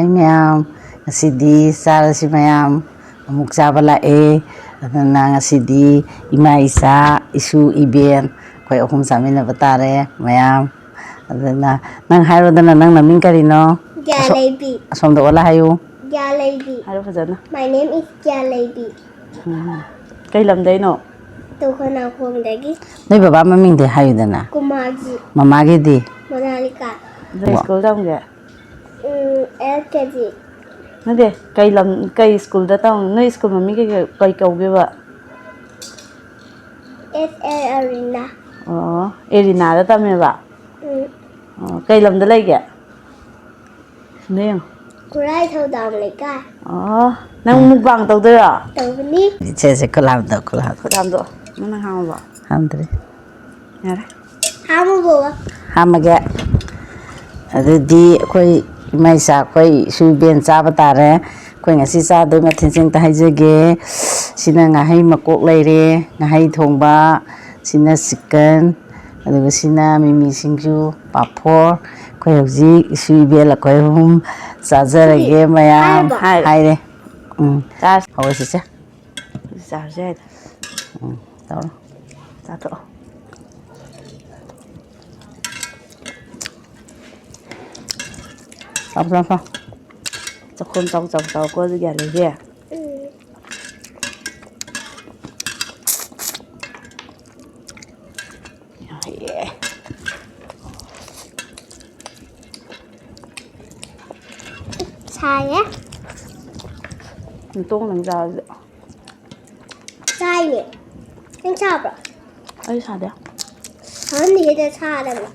Mayam, Ngcdi, Charasi Mayam, Mukbang adana Ngcdi, ima isa, isu iben, koi ahum saminaba tare, Mayam, adana nang harodana nang naming karino? Jalebi. Asomda wala hayo? Jalebi. Haro fazana. My name is Jalebi. Kay lamday no? Tukana Hongdagi. Nay baba maming de hayo dana? Kumaji. Mamagi di? Monalika. Day school daw nga? LKG. Nade, kay school da taong, no school mami kay kauge ba? SL Arena. Oo, Erina da tami ba? Kay lamda lay kya? Ano yung? Kuray thâu đầm này ca. Nang mukbang tao dira? Tàu ní. Che kulam do. Kulam do. Mana hama ba? Hamdre. Yara. Hama bo. Hamaga. Adudi koi maisa koi suben chaba tare. Koi ngasi cha doi ma thinjing ta haijege. Sina ngahei makok leire, ngahei thongba, sina chicken, aduga sina mimi singju, papor. Koi hauji suben la koi hum chajarage mayam haire. Cha hawa sisa. Cha jai. Tao. Cha to. Sao. Cho con trong có gì lấy gì à? Sai á. Mình tung làm sao vậy? Sai nè. Anh sao vậy? Ấy sao đấy? Hả thì để sao đây mà.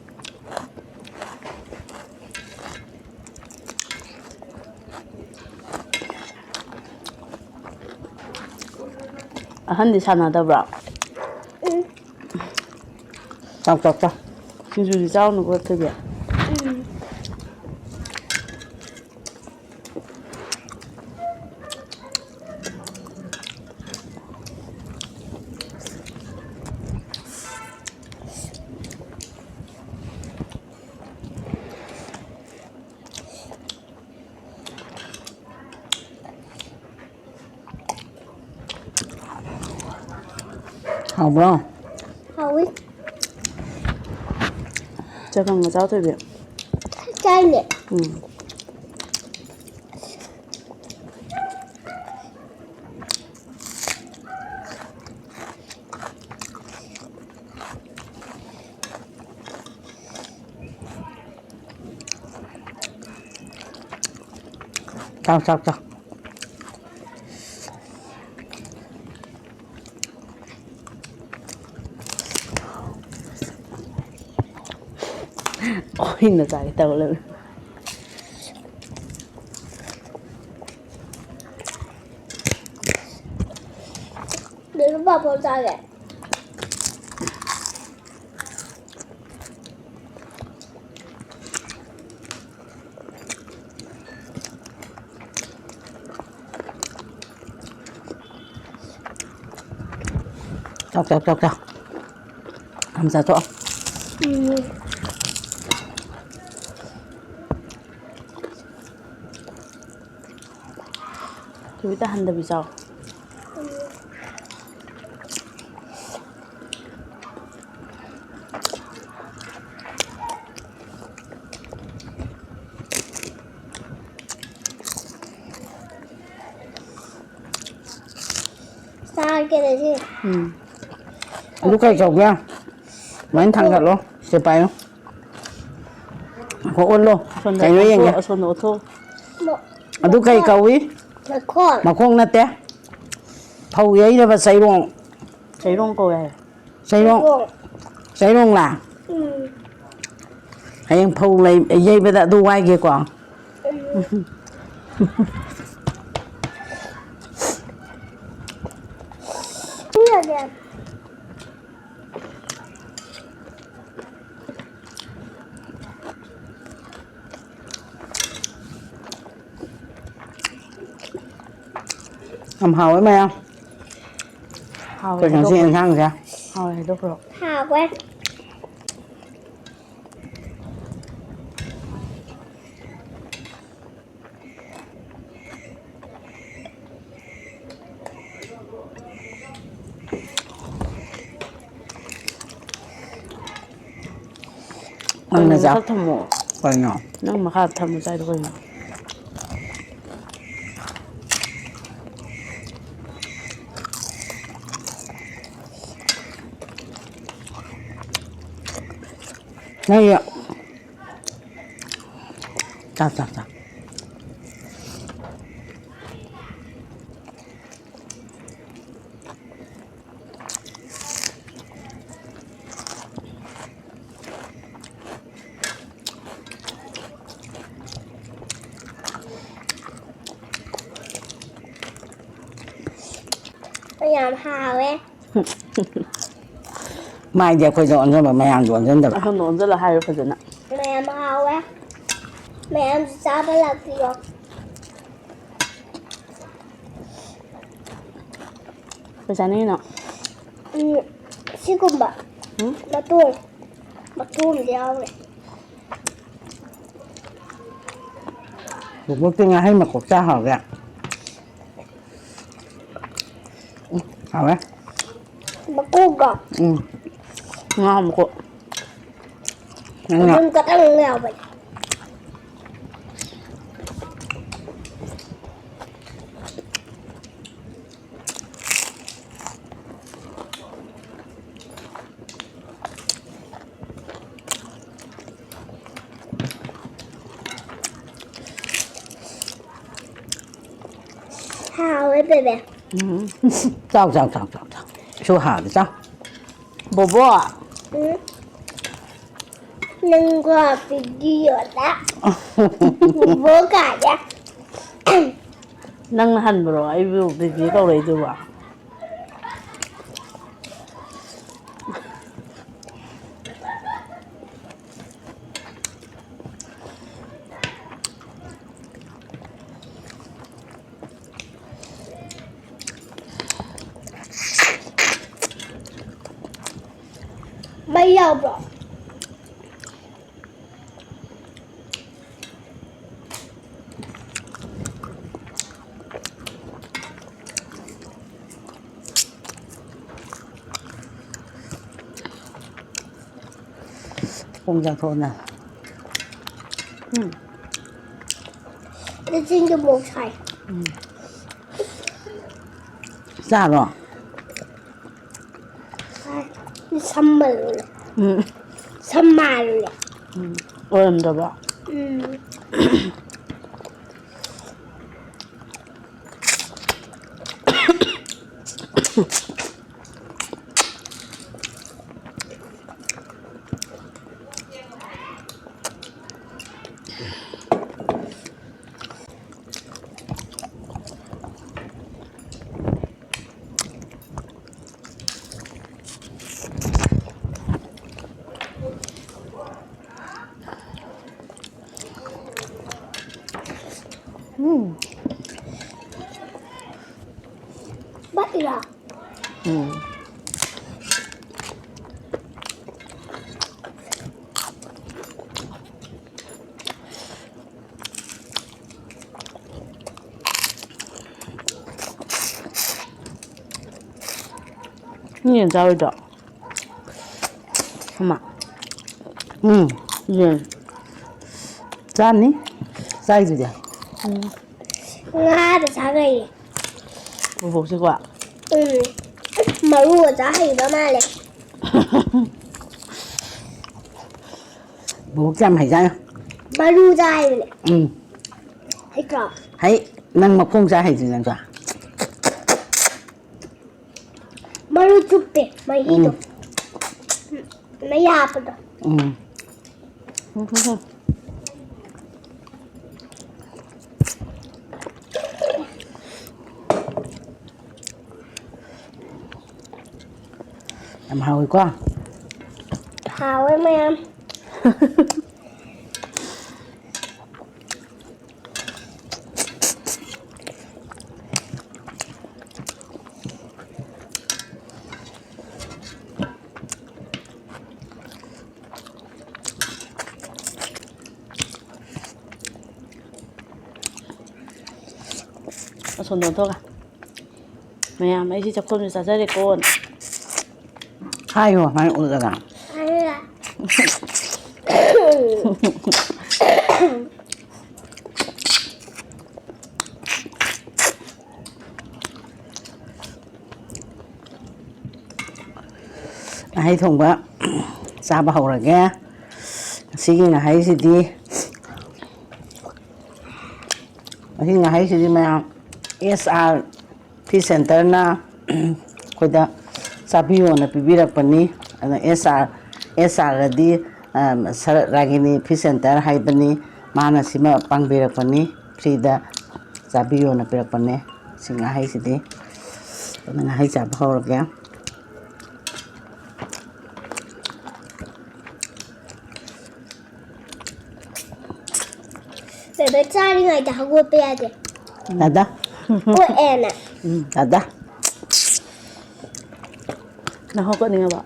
Hân thì sao nào đâu bro? Chọc. Xin dù sao nó có thứ gì? Hào bro. Hào ý. Cho con cháu thôi việc. Chai nè. Sao. Ôi nó dài tàu lên. Để nó vào bao ra vậy. Chọc. Làm sao chỗ? Chúng ta hành được vì sao? Sao cái này chứ? Lúc cây chọc ra. Mấy anh thằng thật luôn. Sẽ bay không? Có ôn luôn. Cái này anh nhá. Xuân thôi. Lúc cây cầu ý. Mà không nè té. Thâu giấy đó và xây luôn. Xây luôn cô này. Xây luôn là. Hay anh thâu lấy dây bây giờ đu quay kia còn. Làm hào ấy mày không? Hào này đâu rồi? Hào này đâu rồi? Hào quá. ꯅꯪꯅ ꯆꯥꯎ ꯃꯊꯛ ꯊꯝꯃꯣ ꯀꯩꯅꯣ ꯅꯪ ꯃꯈꯥ ꯊꯝꯃꯣ ꯆꯥꯏꯗꯣ ꯀꯩꯅꯣ ꯅꯪ ꯆꯥ Mayam Haogre. ꯃꯥꯏꯗꯤ ꯑꯩꯈꯣꯏꯗ ꯑꯣꯟꯖꯟꯕ ꯃꯌꯥꯝꯗꯣ ꯑꯣꯟꯖꯟꯗꯕ ꯑꯍꯟ ꯑꯣꯟꯖꯜꯂ ꯍꯥꯏꯔꯣ ꯐꯖꯅ Mayam Haogre. Mayam chaba laktiyo. ꯀꯩ ꯆꯥꯅꯤꯡꯉꯤꯅꯣ Sigumba. Matum yaure. ꯕꯨꯕꯣꯛꯇꯤ ꯉꯥꯍꯩ ꯃꯀꯣꯛ ꯆꯥ ꯍꯥꯎꯒꯦ ꯍꯥꯎꯋꯦ Makuga. ꯉꯥ ꯃꯀꯣꯛ ꯅꯪꯅ Dum katang yaure. Haogre bebe. chào su hào chào ꯕꯣꯕꯣ Nunggu video dah. Buka ya. ꯅꯪꯅ ꯍꯟꯕ꯭ꯔꯣ ꯑꯩꯕꯨ ꯕꯤꯕꯤ ꯀꯧꯔꯛꯏꯗꯨꯕꯣ Mayam bro. không ra thôn nào Cái chân cho một thầy. ra rồi Đi xăm mờ rồi. Xăm mà rồi. 어림잡아 Bắt ra. 얘 자위다 엄마 얘 짠니? 사이즈야 Nga được sao đây? 뭐 먹을 거야 Mà rùa giá hay đó mà này. bố chăm hay ra Mà rùa dài này. Hay cỏ. hay năng mà không ra hay gì năng ra Mà rùa chụp tệ. Mà hít được. Mà yạp được. em hào quá Hào em em. 손 넣어가 mẹ mấy chị chọc con rồi ra để con hai rồi hai ôi ra Hay là. Ngahei thongba chaba haurage sigi ngahei sidi asi ngahei sidi mayam SR Fish Center na koida chabiyo na pibirakpani ana SR radi Ragini Fish Center haibani mana sima pangbirakpani frida chabiyo na pirakpani si ngahei sidi ngahei chaba haurage Bebe cari ngai dah gue pe aja. Ada. Oh enak. Ada. Nah, kok nih Pak?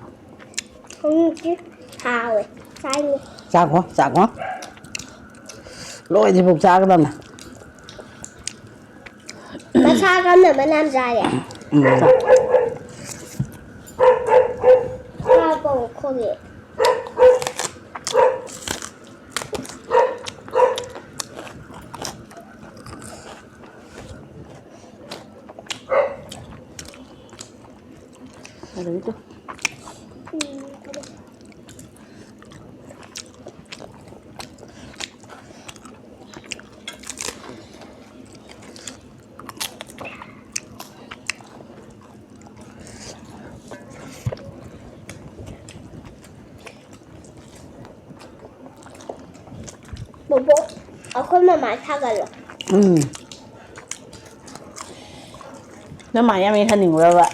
Chứ hào ấy, sai nhỉ. Chạc quá. Lỗi thì phục chạc cái nè. Mà sao con nữa mà làm ra vậy? Sao còn không vậy? Ada itu. Bobo, aku mama tagal. Nó Mayam ini kan nih Pak.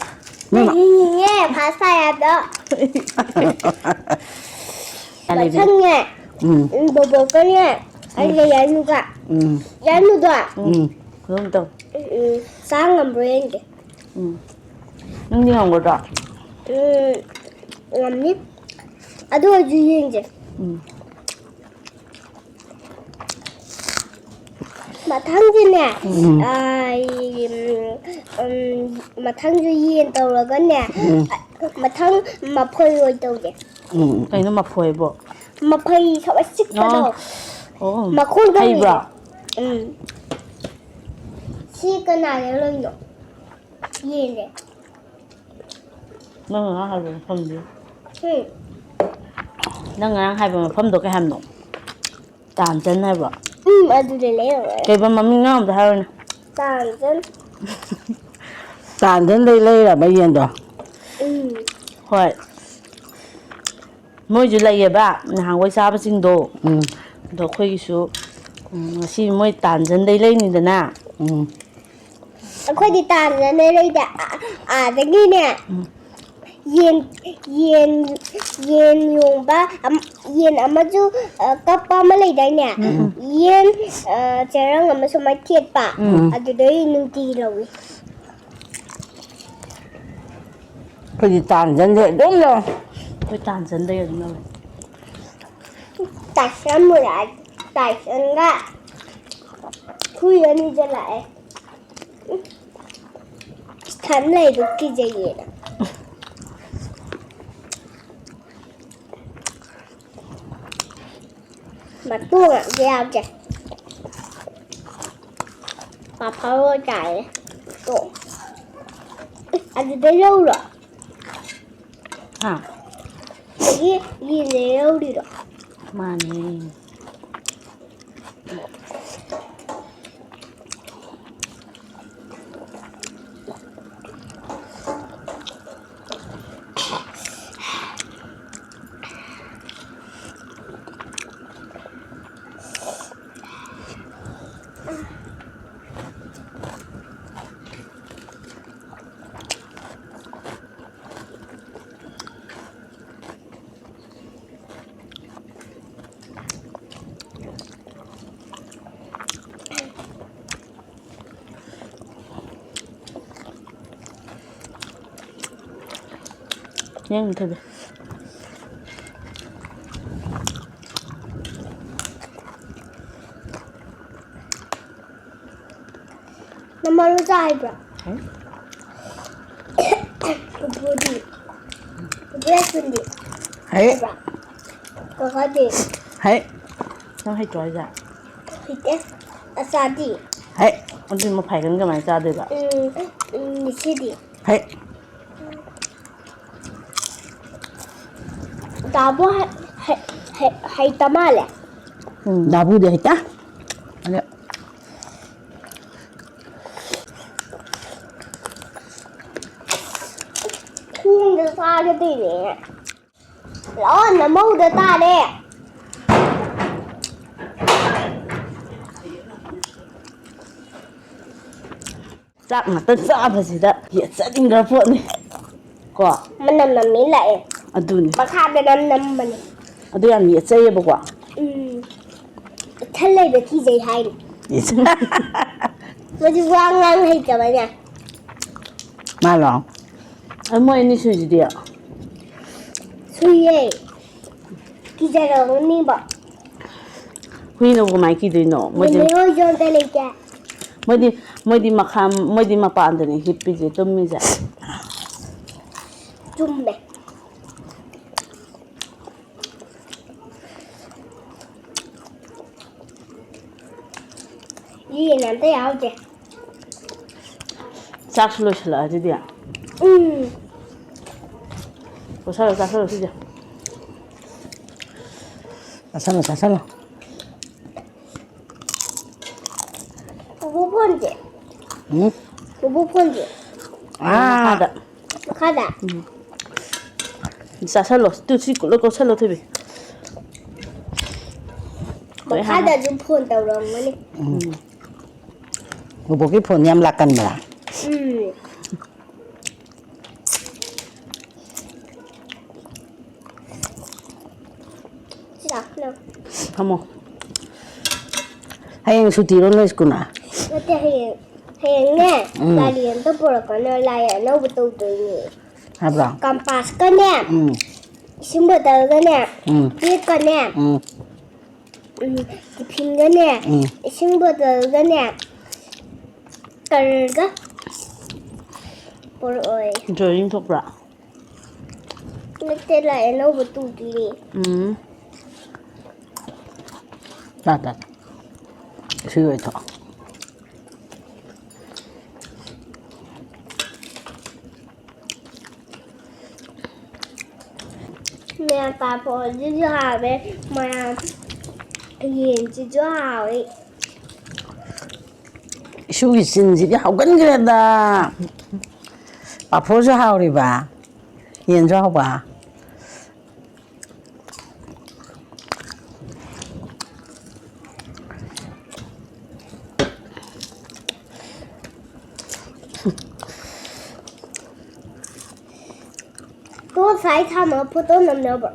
Ini bahasa ya dok. Bahasanya. Bobo kan ya. Ada yang juga. Yang juga. Belum tahu. Sangat bereng. Ini yang gue tak. Ngambil. Aduh aja yang je. 마탕지네. 마탕지 이엔 떠오르겠네. 마탕 마포이 떠오게. Cái nó mập phổi bộ. 마포이 서와 식가도. 마콘도. Hay bro. 시그나를 넣어. 이엔데. Nó ngang hai bên phẩm gì? Nó ngang hai bên phẩm được cái hàm nồng. Tàn chân hay bro. 아들이 내요. Cái bên mà mình ngon thì hơn. 짠짠. Tàn đến đây là bây giờ rồi. Thôi. Mỗi chuyện này ba, hàng quay sao sinh đồ. Đồ khuya số. Xin mỗi tàn chân đây lên như thế nào? Aku di tangan ini ada gini. Yen yung ba yen amaju kappa malay dah ni. Yen jarang amaju matiat pa. Ada dari nunti lawi. Cái gì tàn dân vậy đúng rồi. Cái tàn chân đây là đúng rồi. Tại sao mà lại tại sao ngã? Khui anh đi lại. Thằng này được cái gì vậy? Mà tôi ngậm dao kìa. Mà phao cải. Tổ. Anh đi đâu rồi? À. Cái gì này đâu đi rồi? Mà này. Nhưng thôi. Nama lu cahaya bro. Budi. Budi sendiri. Đấy. Kakak dia. Hey. Nang hay try ja. Hite. Asadi. Hey. Andi mo phai kan ga mai cha de ba. Nisidi. Hey. Dabo hay tamale. Dabu de hita. Ano? Khung được ta cái gì nè. Lỡ là mâu được ta đây. Chak na ta sa ba si da. Ye sa ding ra po ni. Ko. Mình nằm nằm mỹ lại. Adu ni. Bà khá đã nằm nằm mình. Adu yan ye sa ye ba ko. Thân lên được khi dây hay. Mà chứ quang ngang hay chả bà nha. Mà lòng. Ai mo ni su ji dia. Suy ấy. Khi dây rồi ni bỏ. Hui no ko mai ki de no. Mo Mình di mới ôi dọn tay lên cha. mo di makham mo di mapan de ni hip pi je tum mi ja. Chung này. Gì làm tay áo chứ. Chak lo chla ji dia. Ko sa lo si ja. Sasalo. Bố phun chứ. Bố phun chứ. Ah, ada. Khá đã. Sa lo tu si ko sa lo thi. Mà khá đã dùng phun tàu rồng mới đi. Bố cái phone nhắm lạc cần mà. Chắc nào. Hamo. Hay suti ron lo iskuna. Nó thế hiện nè. Là liền tôi bỏ có nơi lại ở nâu bật tù tùy nhỉ. Hả bro? Compass con nè. Xung bật tờ con nè. Biết con nè. Cái phim con nè. Xung bật tờ con nè. Cờ gấp. Bỏ rồi. Rồi im thok ra. Nó thế lại ở nâu bật tù tùy nhỉ. Đặt. Sư ơi thọ. Mẹ bà bỏ chứ hào đấy. Mà hiền chứ hào ấy. Sư xin gì đi học gần cái đó. Bà phố cho hào đi bà. Hiền cho học bà. Tôi phải thăm ở phố tôi nằm đâu bỏ.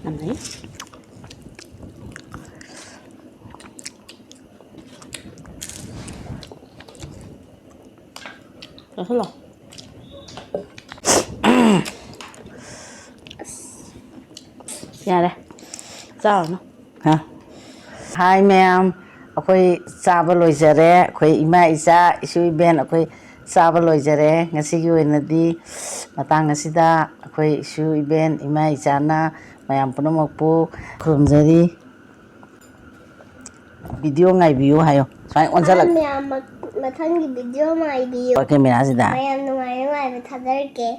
Nằm đấy. Rồi hết rồi. Dạ đây. Sao nó? Hả? Hi ma'am. Ako'y saba loisare. Ako'y ima isa isu ben ako'y saba loisare. Ngasi oinadi matang asida ako'y isu iben ima isa na mayam punamak po khurumjari. Video ngaibiyu hayo. Sai onsalag. Mẹ mà thân cái video mày đi. Okay mina sida. Mày phải thật đấy kì.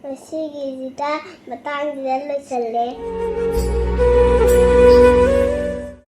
Mà xí gì ta mà tăng gì đó lên sân lên.